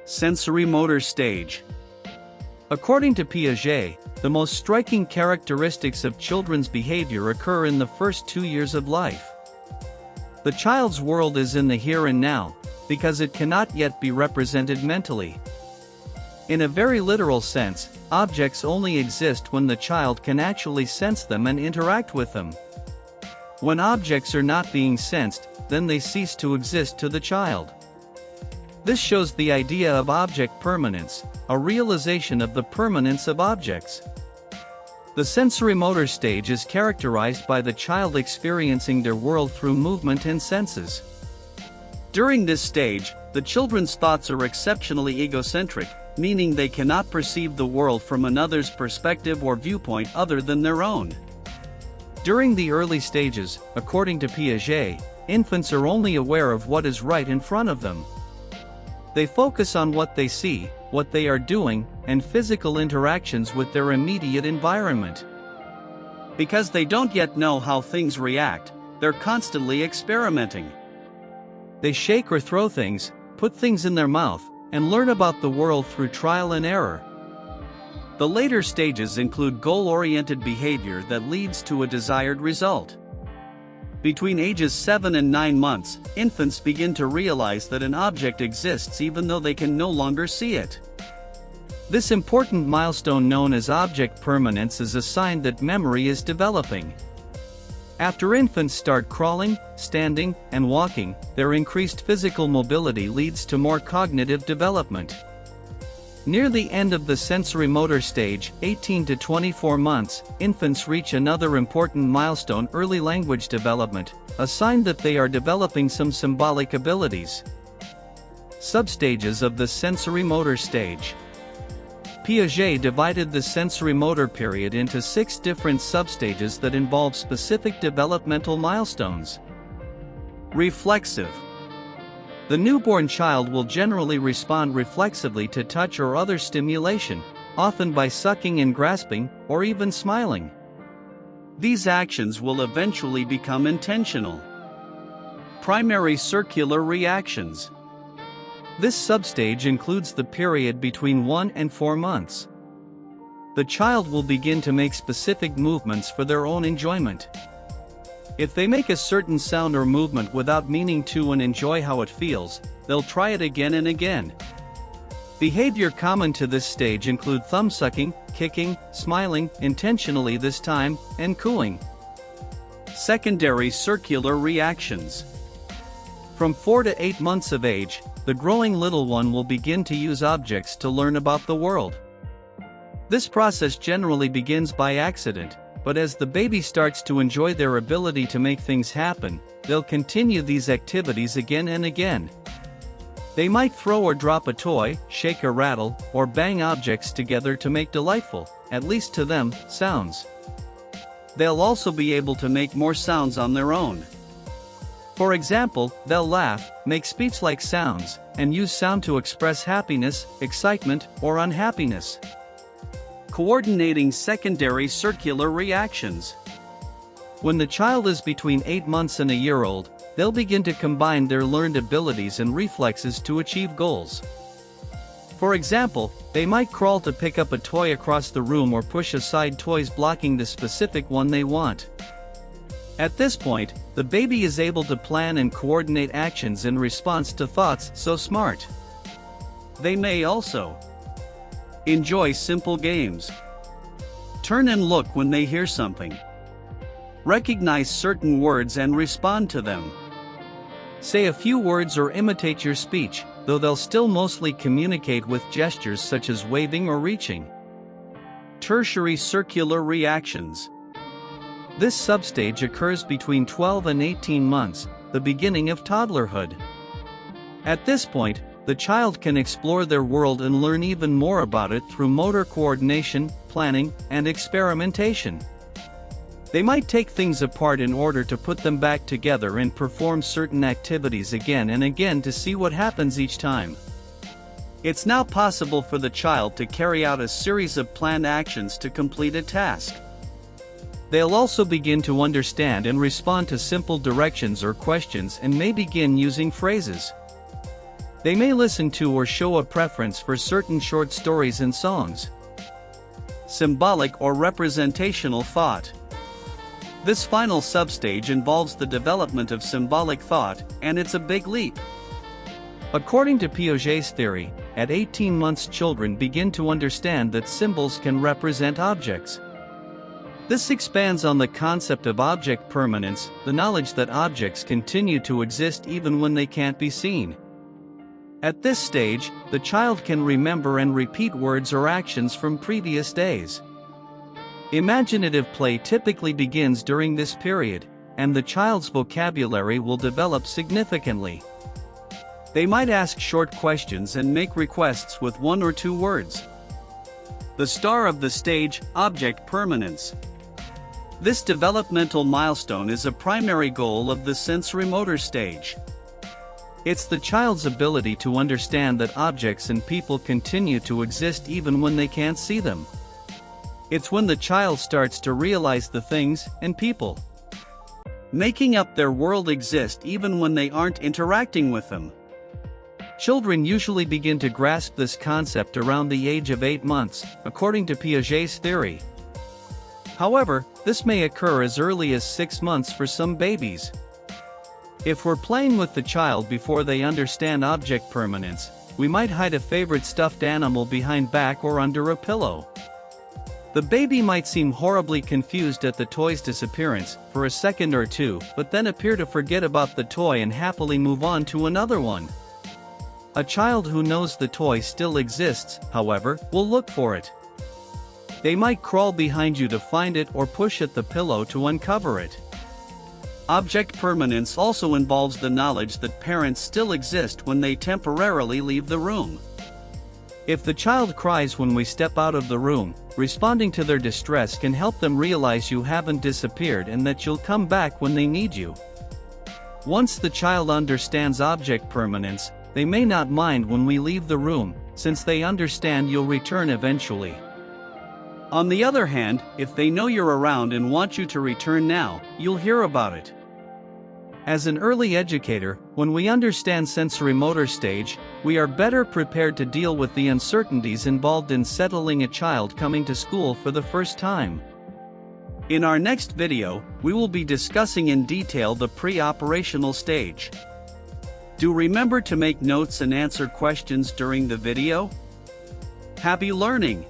Sensorimotor stage. According to Piaget, the most striking characteristics of children's behavior occur in the first 2 years of life. The child's world is in the here and now, because it cannot yet be represented mentally. In a very literal sense, objects only exist when the child can actually sense them and interact with them. When objects are not being sensed, then they cease to exist to the child. This shows the idea of object permanence, a realization of the permanence of objects. The sensorimotor stage is characterized by the child experiencing their world through movement and senses. During this stage, the children's thoughts are exceptionally egocentric, meaning they cannot perceive the world from another's perspective or viewpoint other than their own. During the early stages, according to Piaget, infants are only aware of what is right in front of them. They focus on what they see, what they are doing, and physical interactions with their immediate environment. Because they don't yet know how things react, they're constantly experimenting. They shake or throw things, put things in their mouth, and learn about the world through trial and error. The later stages include goal-oriented behavior that leads to a desired result. Between ages 7 and 9 months, infants begin to realize that an object exists even though they can no longer see it. This important milestone known as object permanence is a sign that memory is developing. After infants start crawling, standing, and walking, their increased physical mobility leads to more cognitive development. Near the end of the sensorimotor stage, 18 to 24 months, infants reach another important milestone: early language development, a sign that they are developing some symbolic abilities. Substages of the sensorimotor stage. Piaget divided the sensorimotor period into 6 different substages that involve specific developmental milestones. Reflexive. The newborn child will generally respond reflexively to touch or other stimulation, often by sucking and grasping, or even smiling. These actions will eventually become intentional. Primary circular reactions. This substage includes the period between 1 and 4 months. The child will begin to make specific movements for their own enjoyment. If they make a certain sound or movement without meaning to and enjoy how it feels, they'll try it again and again. Behavior common to this stage include thumb-sucking, kicking, smiling, intentionally this time, and cooing. Secondary circular reactions. From 4 to 8 months of age, the growing little one will begin to use objects to learn about the world. This process generally begins by accident, but as the baby starts to enjoy their ability to make things happen, they'll continue these activities again and again. They might throw or drop a toy, shake or rattle, or bang objects together to make delightful, at least to them, sounds. They'll also be able to make more sounds on their own. For example, they'll laugh, make speech-like sounds, and use sound to express happiness, excitement, or unhappiness. Coordinating secondary circular reactions. When the child is between 8 months and a year old, they'll begin to combine their learned abilities and reflexes to achieve goals. For example, they might crawl to pick up a toy across the room or push aside toys blocking the specific one they want. At this point, the baby is able to plan and coordinate actions in response to thoughts. So smart. They may also enjoy simple games. Turn and look when they hear something. Recognize certain words and respond to them. Say a few words or imitate your speech, though they'll still mostly communicate with gestures such as waving or reaching. Tertiary circular reactions. This substage occurs between 12 and 18 months, the beginning of toddlerhood. At this point, the child can explore their world and learn even more about it through motor coordination, planning, and experimentation. They might take things apart in order to put them back together and perform certain activities again and again to see what happens each time. It's now possible for the child to carry out a series of planned actions to complete a task. They'll also begin to understand and respond to simple directions or questions and may begin using phrases. They may listen to or show a preference for certain short stories and songs. Symbolic or representational thought. This final substage involves the development of symbolic thought, and it's a big leap. According to Piaget's theory, at 18 months children begin to understand that symbols can represent objects. This expands on the concept of object permanence, the knowledge that objects continue to exist even when they can't be seen. At this stage, the child can remember and repeat words or actions from previous days. Imaginative play typically begins during this period, and the child's vocabulary will develop significantly. They might ask short questions and make requests with 1 or 2 words. The star of the stage, object permanence. This developmental milestone is a primary goal of the sensorimotor stage. It's the child's ability to understand that objects and people continue to exist even when they can't see them. It's when the child starts to realize the things and people making up their world exist even when they aren't interacting with them. Children usually begin to grasp this concept around the age of 8 months, according to Piaget's theory. However, this may occur as early as 6 months for some babies. If we're playing with the child before they understand object permanence, we might hide a favorite stuffed animal behind back or under a pillow. The baby might seem horribly confused at the toy's disappearance for a second or two, but then appear to forget about the toy and happily move on to another one. A child who knows the toy still exists, however, will look for it. They might crawl behind you to find it or push at the pillow to uncover it. Object permanence also involves the knowledge that parents still exist when they temporarily leave the room. If the child cries when we step out of the room, responding to their distress can help them realize you haven't disappeared and that you'll come back when they need you. Once the child understands object permanence, they may not mind when we leave the room, since they understand you'll return eventually. On the other hand, if they know you're around and want you to return now, you'll hear about it. As an early educator, when we understand sensorimotor stage, we are better prepared to deal with the uncertainties involved in settling a child coming to school for the first time. In our next video, we will be discussing in detail the pre-operational stage. Do remember to make notes and answer questions during the video. Happy learning!